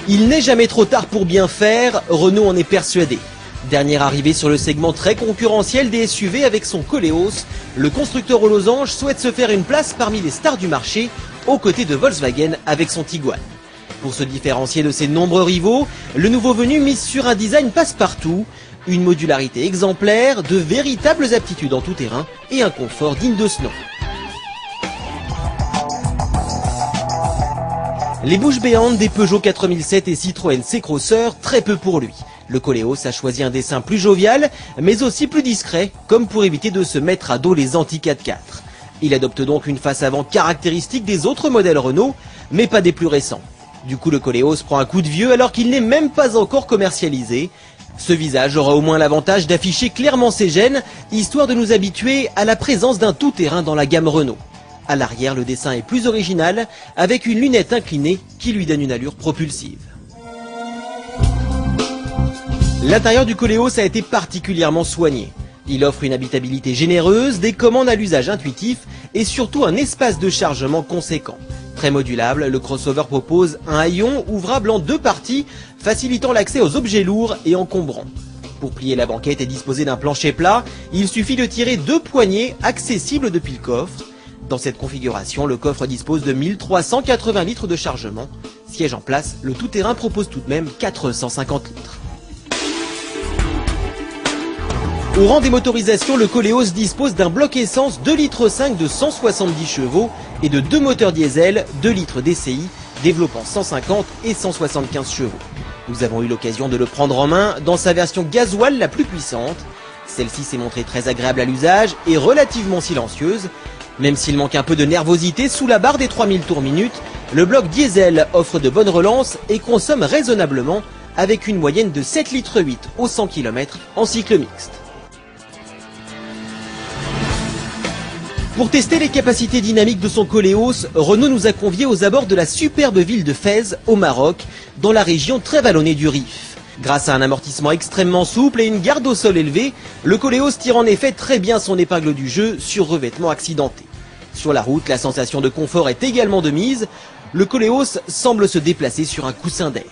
Il n'est jamais trop tard pour bien faire, Renault en est persuadé. Dernière arrivée sur le segment très concurrentiel des SUV avec son Koleos, le constructeur aux losanges souhaite se faire une place parmi les stars du marché, aux côtés de Volkswagen avec son Tiguan. Pour se différencier de ses nombreux rivaux, le nouveau venu mise sur un design passe-partout, une modularité exemplaire, de véritables aptitudes en tout terrain et un confort digne de ce nom. Les bouches béantes des Peugeot 4007 et Citroën C-Crosser, très peu pour lui. Le Koleos a choisi un dessin plus jovial, mais aussi plus discret, comme pour éviter de se mettre à dos les anti-4x4. Il adopte donc une face avant caractéristique des autres modèles Renault, mais pas des plus récents. Du coup, le Koleos prend un coup de vieux alors qu'il n'est même pas encore commercialisé. Ce visage aura au moins l'avantage d'afficher clairement ses gènes, histoire de nous habituer à la présence d'un tout-terrain dans la gamme Renault. À l'arrière, le dessin est plus original, avec une lunette inclinée qui lui donne une allure propulsive. L'intérieur du Koleos a été particulièrement soigné. Il offre une habitabilité généreuse, des commandes à l'usage intuitif et surtout un espace de chargement conséquent. Très modulable, le crossover propose un haillon ouvrable en deux parties, facilitant l'accès aux objets lourds et encombrants. Pour plier la banquette et disposer d'un plancher plat, il suffit de tirer deux poignées accessibles depuis le coffre. Dans cette configuration, le coffre dispose de 1380 litres de chargement. Siège en place, le tout-terrain propose tout de même 450 litres. Au rang des motorisations, le Koleos dispose d'un bloc essence 2,5 litres de 170 chevaux et de deux moteurs diesel 2 litres DCI développant 150 et 175 chevaux. Nous avons eu l'occasion de le prendre en main dans sa version gasoil la plus puissante. Celle-ci s'est montrée très agréable à l'usage et relativement silencieuse. Même s'il manque un peu de nervosité sous la barre des 3000 tours minute, le bloc diesel offre de bonnes relances et consomme raisonnablement avec une moyenne de 7,8 litres au 100 km en cycle mixte. Pour tester les capacités dynamiques de son Koleos, Renault nous a conviés aux abords de la superbe ville de Fès, au Maroc, dans la région très vallonnée du Rif. Grâce à un amortissement extrêmement souple et une garde au sol élevée, le Koleos tire en effet très bien son épingle du jeu sur revêtement accidenté. Sur la route, la sensation de confort est également de mise. Le Koleos semble se déplacer sur un coussin d'air.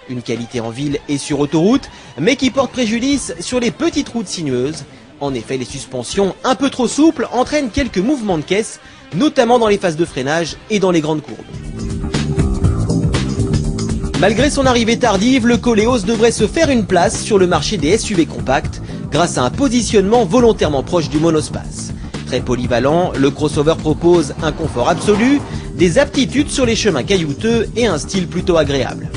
Une qualité en ville et sur autoroute, mais qui porte préjudice sur les petites routes sinueuses. En effet, les suspensions un peu trop souples entraînent quelques mouvements de caisse, notamment dans les phases de freinage et dans les grandes courbes. Malgré son arrivée tardive, le Koleos devrait se faire une place sur le marché des SUV compacts grâce à un positionnement volontairement proche du monospace. Très polyvalent, le crossover propose un confort absolu, des aptitudes sur les chemins caillouteux et un style plutôt agréable.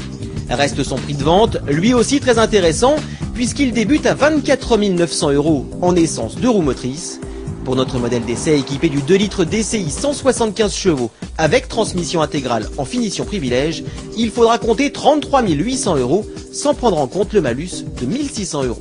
Reste son prix de vente, lui aussi très intéressant, puisqu'il débute à 24 900 € en essence 2 roues motrices. Pour notre modèle d'essai équipé du 2 litres DCI 175 chevaux avec transmission intégrale en finition privilège, il faudra compter 33 800 € sans prendre en compte le malus de 1 600 €.